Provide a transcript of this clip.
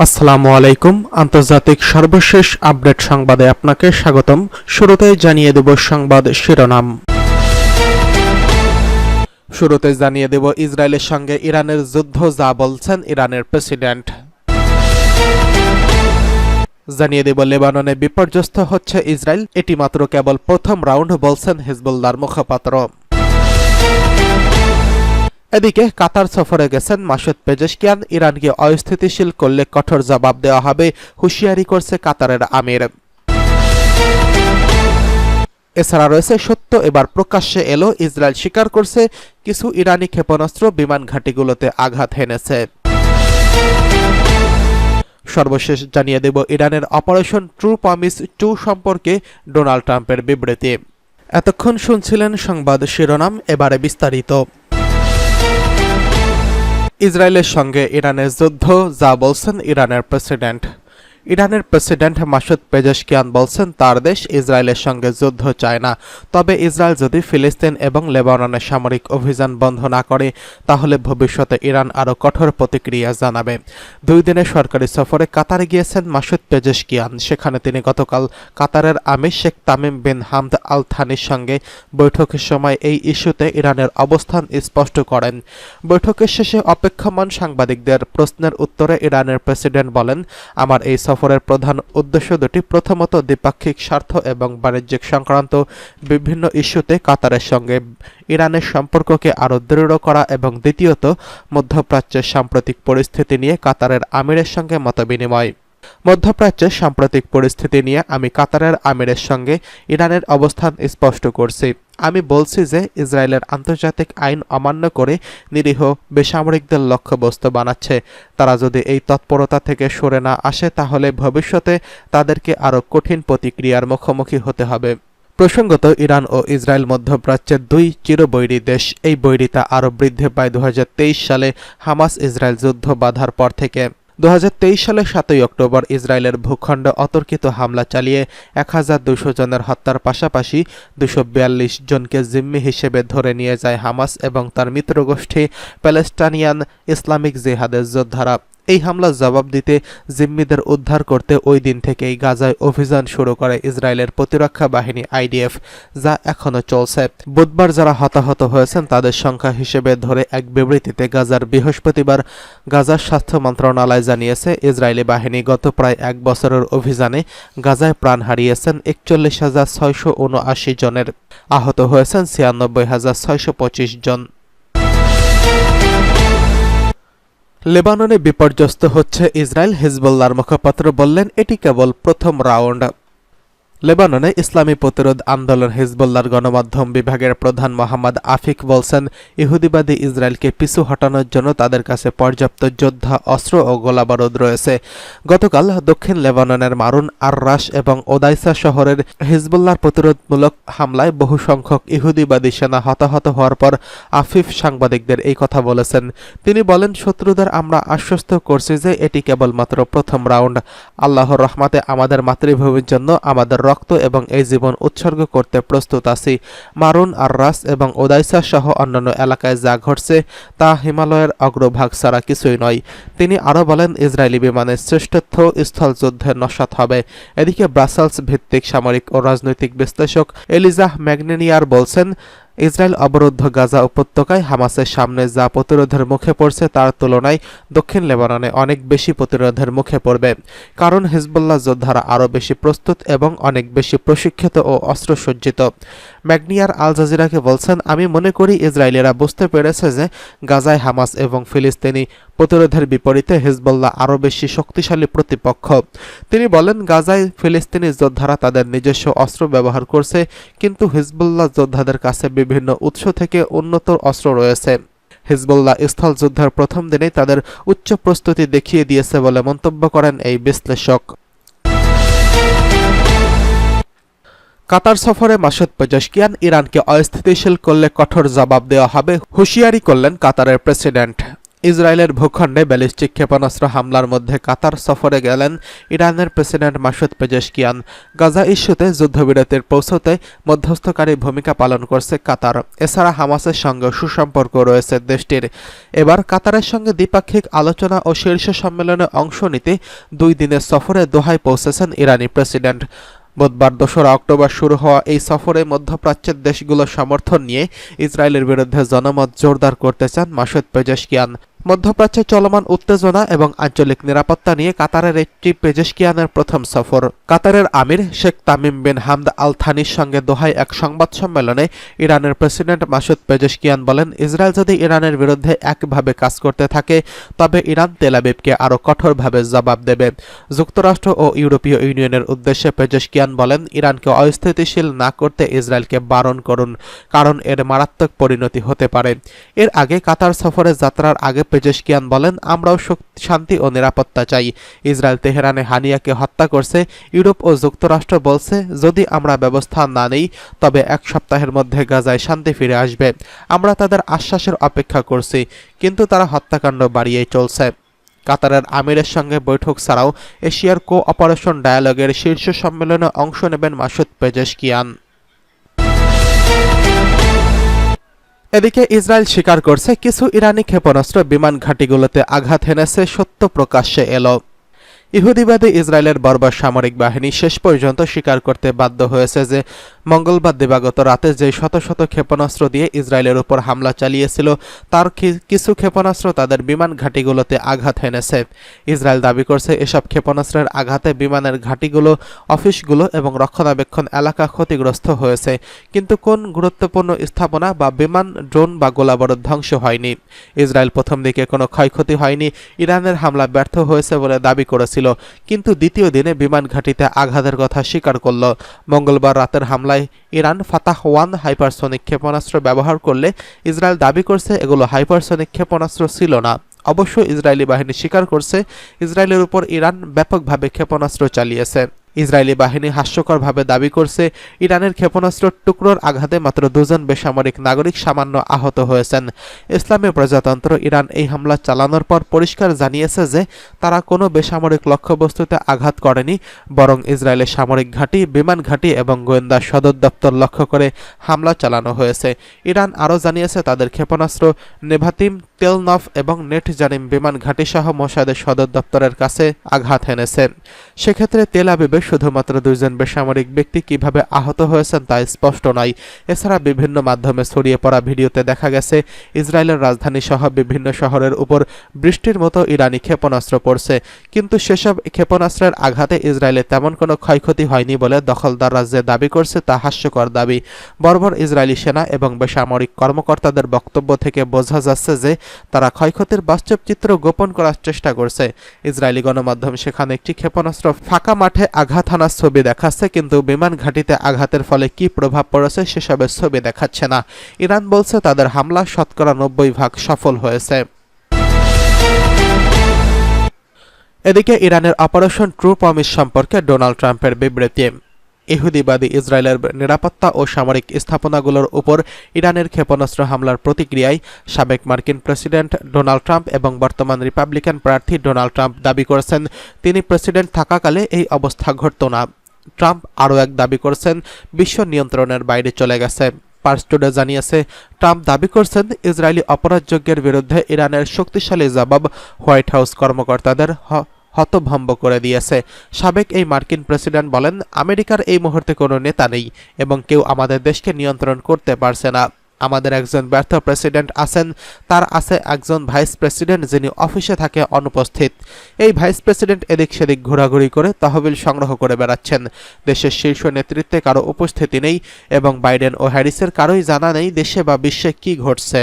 আসসালামু আলাইকুম। আন্তর্জাতিক সর্বশেষ আপডেট সংবাদে আপনাকে স্বাগতম। শুরুতেই জানিয়ে দেব সংবাদ শিরোনাম। শুরুতে জানিয়ে দেব ইসরায়েলের সঙ্গে ইরানের যুদ্ধ, যা বলছেন ইরানের প্রেসিডেন্ট। জানিয়ে দেব লেবাননে বিপর্যস্ত হচ্ছে ইসরায়েল, এটি মাত্র কেবল প্রথম রাউন্ড, বলছেন হিজবুল্লাহর মুখপাত্র। এদিকে কাতার সফরে গেছেন মাসুদ পেজেশকিয়ান, ইরানকে অস্থিতিশীল করলে কঠোর জবাব দেওয়া হবে, হুঁশিয়ারি করছে কাতারের আমির। এছাড়া রয়েছে সত্য এবার প্রকাশ্যে এলো, ইসরায়েল স্বীকার করছে কিছু ইরানি ক্ষেপণাস্ত্র বিমান ঘাঁটিগুলোতে আঘাত হেনেছে। সর্বশেষ জানিয়ে দেব ইরানের অপারেশন ট্রু প্রমিস 2 সম্পর্কে ডোনাল্ড ট্রাম্পের বিবৃতি। এতক্ষণ শুনছিলেন সংবাদ শিরোনাম, এবারে বিস্তারিত। ইসরায়েলের সঙ্গে ইরানের যুদ্ধ, যা বলছেন ইরানের প্রেসিডেন্ট। ইরানের প্রেসিডেন্ট মাসুদ পেজেশকিয়ান বলছেন তার দেশ ইসরায়েলের সঙ্গে যুদ্ধ চায় না, তবে ইসরায়েল যদি ফিলিস্তিন এবং লেবাননে সামরিক অভিযান বন্ধ না করে তাহলে ভবিষ্যতে ইরান আরও কঠোর প্রতিক্রিয়া জানাবে। 2 দিনের সরকারি সফরে কাতারে গিয়েছেন মাসুদ পেজেশকিয়ান। সেখানে তিনি গতকাল কাতারের আমির শেখ তামিম বিন হামদ আল থানির সঙ্গে বৈঠকের সময় এই ইস্যুতে ইরানের অবস্থান স্পষ্ট করেন। বৈঠকের শেষে অপেক্ষমান সাংবাদিকদের প্রশ্নের উত্তরে ইরানের প্রেসিডেন্ট বলেন, আমার এই সফরের প্রধান উদ্দেশ্য দুটি। প্রথমত, দ্বিপাক্ষিক স্বার্থ এবং বাণিজ্যিক সংক্রান্ত বিভিন্ন ইস্যুতে কাতারের সঙ্গে ইরানের সম্পর্ককে আরও দৃঢ় করা, এবং দ্বিতীয়ত, মধ্যপ্রাচ্যের সাম্প্রতিক পরিস্থিতি নিয়ে কাতারের আমিরের সঙ্গে মতবিনিময়। মধ্যপ্রাচ্যের সাম্প্রতিক পরিস্থিতি নিয়ে আমি কাতারের আমিরের সঙ্গে ইরানের অবস্থান স্পষ্ট করছি। আমি বলছি যে ইসরায়েলের আন্তর্জাতিক আইন অমান্য করে নিরীহ বেসামরিকদের লক্ষ্যবস্তু বানাচ্ছে। তারা যদি এই তৎপরতা থেকে সরে না আসে তাহলে ভবিষ্যতে তাদেরকে আরও কঠিন প্রতিক্রিয়ার মুখোমুখি হতে হবে। প্রসঙ্গত, ইরান ও ইসরায়েল মধ্যপ্রাচ্যের 2 চিরবৈরী দেশ। এই বৈরিতা আরও বৃদ্ধি পায় 2023 সালে হামাস ইসরায়েল যুদ্ধ বাধার পর থেকে। 2023 সালে 7ই অক্টোবর ইসরায়েলের ভূখণ্ডে অতর্কিত হামলা চালিয়ে 1200 জনের হত্যার পাশাপাশি 242 জনকে জিম্মি হিসেবে ধরে নিয়ে যায় হামাস এবং তার মিত্রগোষ্ঠী প্যালেস্টাইনিয়ান ইসলামিক জিহাদের যোদ্ধারা। এই হামলার জবাব দিতে জিম্মিদের উদ্ধার করতে ওই দিন থেকেই গাজায় অভিযান শুরু করে ইসরায়েলের প্রতিরক্ষা বাহিনী আইডিএফ, যা এখনও চলছে। বুধবার যারা হতাহত হয়েছেন তাদের সংখ্যা হিসেবে ধরে এক বিবৃতিতে বৃহস্পতিবার গাজার স্বাস্থ্য মন্ত্রণালয় জানিয়েছে, ইসরায়েলি বাহিনী গত প্রায় 1 বছরের অভিযানে গাজায় প্রাণ হারিয়েছেন 41,679 জনের, আহত হয়েছেন 96,625 জন। লেবাননে বিপর্যস্ত হচ্ছে ইসরায়েল, হিজবুল্লাহর মুখপাত্র বললেন এটি কেবল প্রথম রাউন্ড। লেবাননে ইসলামী প্রতিরোধ আন্দোলন হিজবুল্লাহর গণমাধ্যম বিভাগের প্রধান মোহাম্মদ আফিক বলছেন, ইহুদিবাদী ইসরায়েলকে পিছু হটানোর জন্য তাদের কাছে পর্যাপ্ত যোদ্ধা, অস্ত্র ও গোলাবারুদ রয়েছে। গতকাল দক্ষিণ লেবাননের মারুন আর রাশ এবং ওদাইসা শহরের হিজবুল্লাহর প্রতিরোধমূলক হামলায় বহু সংখ্যক ইহুদিবাদী সেনা হতাহত হওয়ার পর আফিফ সাংবাদিকদের এই কথা বলেছেন। তিনি বলেন, শত্রুদের আমরা আশ্বস্ত করছি যে এটি কেবলমাত্র প্রথম রাউন্ড। আল্লাহর রহমতে আমাদের মাতৃভূমির জন্য আমাদের রক্ত এবং এই জীবন উৎসর্গ করতে প্রস্তুত আছি। মারুন আর রাস এবং ওদাইসা সহ অন্যান্য এলাকায় যা ঘটছে তা হিমালয়ের অগ্রভাগ ছাড়া কিছুই নয়। তিনি আরও বলেন, ইসরায়েলি বিমানের শ্রেষ্ঠত্ব স্থলযুদ্ধের নস্যাৎ হবে। এদিকে ব্রাসেলস ভিত্তিক সামরিক ও রাজনৈতিক বিশ্লেষক এলিজাহ ম্যাগনেনিয়ার বলছেন, ইসরায়েল অবরুদ্ধ গাজা উপত্যকায় হামাসের সামনে যা প্রতিরোধের মুখে পড়ছে তার তুলনায় দক্ষিণ লেবাননে অনেক বেশি প্রতিরোধের মুখে পড়বে, কারণ হিজবুল্লাহ যোদ্ধারা আরও বেশি প্রস্তুত এবং অনেক বেশি প্রশিক্ষিত ও অস্ত্রসজ্জিত। ম্যাগনিয়ার আল জাজিরাকে বলছেন, আমি মনে করি ইসরায়েলিরা বুঝতে পেরেছে যে গাজায় হামাস এবং ফিলিস্তিনি প্রতিরোধের বিপরীতে হিজবুল্লাহ আরও বেশি শক্তিশালী প্রতিপক্ষ। তিনি বলেন, গাজায় ফিলিস্তিনি যোদ্ধারা তাদের নিজস্ব অস্ত্র ব্যবহার করছে, কিন্তু হিজবুল্লাহ যোদ্ধাদের কাছে বিভিন্ন উৎস থেকে উন্নত অস্ত্র রয়েছে। হিজবুল্লাহ স্থল যুদ্ধের প্রথম দিনেই তাদের উচ্চ প্রস্তুতি দেখিয়ে দিয়েছে বলে মন্তব্য করেন এই বিশ্লেষক। কাতার সফরে মাসুদ পেজেশকিয়ান, ইরানকে অস্থিতিশীল করলে কঠোর জবাব দেওয়া হবে, হুঁশিয়ারি করলেন কাতারের প্রেসিডেন্ট। ইসরায়েলের ভূখণ্ডে ব্যালিস্টিক ক্ষেপণাস্ত্র হামলার মধ্যে কাতার সফরে গেলেন ইরানের প্রেসিডেন্ট মাসুদ পেজেশকিয়ান। গাজা ইস্যুতে যুদ্ধবিরতির পৌঁছতে মধ্যস্থকারী ভূমিকা পালন করছে কাতার। এছাড়া হামাসের সঙ্গে সুসম্পর্ক রয়েছে দেশটির। এবার কাতারের সঙ্গে দ্বিপাক্ষিক আলোচনা ও শীর্ষ সম্মেলনে অংশ নিতে 2 দিনের সফরে দোহায় পৌঁছেছেন ইরানি প্রেসিডেন্ট। বুধবার 2রা অক্টোবর শুরু হওয়া এই সফরে মধ্যপ্রাচ্যের দেশগুলোর সমর্থন নিয়ে ইসরায়েলের বিরুদ্ধে জনমত জোরদার করতে চান মাসুদ পেজেশকিয়ান। মধ্যপ্রাচ্যে চলমান উত্তেজনা এবং আঞ্চলিক নিরাপত্তা নিয়ে কাতারের একটি পেজেশকিয়ানের প্রথম সফর। কাতারের আমির শেখ তামিম বিন হামদ আল থানির সঙ্গে দোহায় এক সংবাদ সম্মেলনে ইরানের প্রেসিডেন্ট মাসুদ পেজেশকিয়ান বলেন, ইসরায়েল যদি ইরানের বিরুদ্ধে একভাবে কাজ করতে থাকে তবে ইরান তেল আবিবকে আরও কঠোরভাবে জবাব দেবে। যুক্তরাষ্ট্র ও ইউরোপীয় ইউনিয়নের উদ্দেশ্যে পেজেশকিয়ান বলেন, ইরানকে অস্থিতিশীল না করতে ইসরায়েলকে বারণ করুন, কারণ এর মারাত্মক পরিণতি হতে পারে। এর আগে কাতার সফরে যাত্রার আগে পেজেশকিয়ান বলেন, আমরাও শান্তি ও নিরাপত্তা চাই। ইসরায়েল তেহরানে হানিয়াকে হত্যা করছে। ইউরোপ ও যুক্তরাষ্ট্র বলছে, যদি আমরা ব্যবস্থা না নেই তবে 1 সপ্তাহের মধ্যে গাজায় শান্তি ফিরে আসবে। আমরা তাদের আশ্বাসের অপেক্ষা করছি, কিন্তু তারা হত্যাকাণ্ড বাড়িয়েই চলছে। কাতারের আমিরের সঙ্গে বৈঠক ছাড়াও এশিয়ার কোঅপারেশন ডায়ালগের শীর্ষ সম্মেলনে অংশ নেবেন মাসুদ পেজেশকিয়ান। এদিকে ইসরায়েল স্বীকার করছে, কিছু ইরানি ক্ষেপণাস্ত্র বিমান ঘাঁটিগুলোতে আঘাত হেনেছে, সত্য প্রকাশ্যে এলো। ইহুদিবাদী ইসরায়েলের বর্বর সামরিক বাহিনী শেষ পর্যন্ত স্বীকার করতে বাধ্য হয়েছে যে মঙ্গলবার দিবাগত রাতে যে শত শত ক্ষেপণাস্ত্র দিয়ে ইসরায়েলের উপর হামলা চালিয়েছিল তার কিছু ক্ষেপণাস্ত্র তাদের বিমান ঘাঁটিগুলোতে আঘাত হেনেছে। ইসরায়েল দাবি করছে, এসব ক্ষেপণাস্ত্রের আঘাতে বিমানের ঘাঁটিগুলো, অফিসগুলো এবং রক্ষণাবেক্ষণ এলাকা ক্ষতিগ্রস্ত হয়েছে, কিন্তু কোন গুরুত্বপূর্ণ স্থাপনা বা বিমান, ড্রোন বা গোলাবারুদ ধ্বংস হয়নি। ইসরায়েল প্রথম দিকে কোনো ক্ষয়ক্ষতি হয়নি, ইরানের হামলা ব্যর্থ হয়েছে বলে দাবি করেছিল, কিন্তু দ্বিতীয় দিনে বিমান ঘাঁটিতে আঘাতের কথা স্বীকার করল। মঙ্গলবার রাতের হামলায় ইরান ফাতাহ-1 হাইপারসনিক ক্ষেপণাস্ত্র ব্যবহার করলে ইসরায়েল দাবি করছে এগুলো হাইপারসনিক ক্ষেপণাস্ত্র ছিল না। অবশ্য ইসরায়েলি বাহিনী স্বীকার করছে, ইসরায়েলের উপর ইরান ব্যাপকভাবে ক্ষেপণাস্ত্র চালিয়েছে। ইসরায়েলি বাহিনী হাস্যকরভাবে দাবি করছে, ইরানের ক্ষেপণাস্ত্রের টুকরোর আঘাতে মাত্র 2 জন বেসামরিক নাগরিক সামান্য আহত হয়েছেন। ইসলামী প্রজাতন্ত্র ইরান এই হামলা চালানোর পর পরিষ্কার জানিয়েছে যে তারা কোনো বেসামরিক লক্ষ্যবস্তুতে আঘাত করেনি, বরং ইসরায়েলের সামরিক ঘাঁটি, বিমান ঘাঁটি এবং গোয়েন্দা সদর দপ্তর লক্ষ্য করে হামলা চালানো হয়েছে। ইরান আরও জানিয়েছে, তাদের ক্ষেপণাস্ত্র নেভাতিম, তেলনফ এবং নেটজানিম বিমান ঘাঁটি সহ মোসাদের সদর দপ্তরের কাছে আঘাত হেনেছে। সেক্ষেত্রে তেল আবিবে শুধুমাত্র 2 জন বেসামরিক ব্যক্তি কিভাবে আহত হয়েছেন তা স্পষ্ট নয়। এছাড়া বিভিন্ন মাধ্যমে ছড়িয়ে পড়া ভিডিওতে দেখা গেছে, ইসরায়েলের রাজধানী সহ বিভিন্ন শহরের উপর বৃষ্টির মতো ইরানি ক্ষেপণাস্ত্র পড়ছে, কিন্তু সেসব ক্ষেপণাস্ত্রের আঘাতে ইসরায়েলে তেমন কোনো ক্ষয়ক্ষতি হয়নি বলে দখলদার রাজ্যে দাবি করছে, তা হাস্যকর দাবি। বর্বর ইসরায়েলি সেনা এবং বেসামরিক কর্মকর্তাদের বক্তব্য থেকে বোঝা যাচ্ছে যে তারা ক্ষয়ক্ষতির বাস্তব চিত্র গোপন করার চেষ্টা করছে। ইসরায়েলি গণমাধ্যম সেখানে একটি ক্ষেপণাস্ত্র ফাঁকা মাঠে আঘাত হানার ছবি দেখাচ্ছে, কিন্তু বিমান ঘাঁটিতে আঘাতের ফলে কি প্রভাব পড়েছে সেসবের ছবি দেখাচ্ছে না। ইরান বলছে তাদের হামলা শতকরা 90% সফল হয়েছে। এদিকে ইরানের অপারেশন ট্রু প্রমিস সম্পর্কে ডোনাল্ড ট্রাম্পের বিবৃতি। ইহুদিবাদী ইসরায়েলের নিরাপত্তা ও সামরিক স্থাপনাগুলোর উপর ইরানের ক্ষেপণাস্ত্র হামলার প্রতিক্রিয়ায় সাবেক মার্কিন প্রেসিডেন্ট ডোনাল্ড ট্রাম্প এবং বর্তমান রিপাবলিকান প্রার্থী ডোনাল্ড ট্রাম্প দাবি করেছেন, তিনি প্রেসিডেন্ট থাকাকালে এই অবস্থা ঘটত না। ট্রাম্প আরও এক দাবি করেছেন, বিশ্ব নিয়ন্ত্রণের বাইরে চলে গেছে। পার্স টুডে জানিয়েছে, ট্রাম্প দাবি করছেন, ইসরায়েলি অপরাধযজ্ঞের বিরুদ্ধে ইরানের শক্তিশালী জবাব হোয়াইট হাউস কর্মকর্তাদের হতভম্ব করে দিয়েছে। সাবেক এই মার্কিন প্রেসিডেন্ট বলেন, আমেরিকার এই মুহূর্তে কোনো নেতা নেই এবং কেউ আমাদের দেশকে নিয়ন্ত্রণ করতে পারছে না। আমাদের একজন ব্যর্থ প্রেসিডেন্ট আছেন, তার আছে একজন ভাইস প্রেসিডেন্ট যিনি অফিসে থাকে অনুপস্থিত। এই ভাইস প্রেসিডেন্ট এদিক সেদিক ঘোরাঘুরি করে তহবিল সংগ্রহ করে বেড়াচ্ছেন। দেশের শীর্ষ নেতৃত্বে কারো উপস্থিতি নেই এবং বাইডেন ও হ্যারিসের কারোই জানা নেই দেশে বা বিশ্বে কি ঘটছে।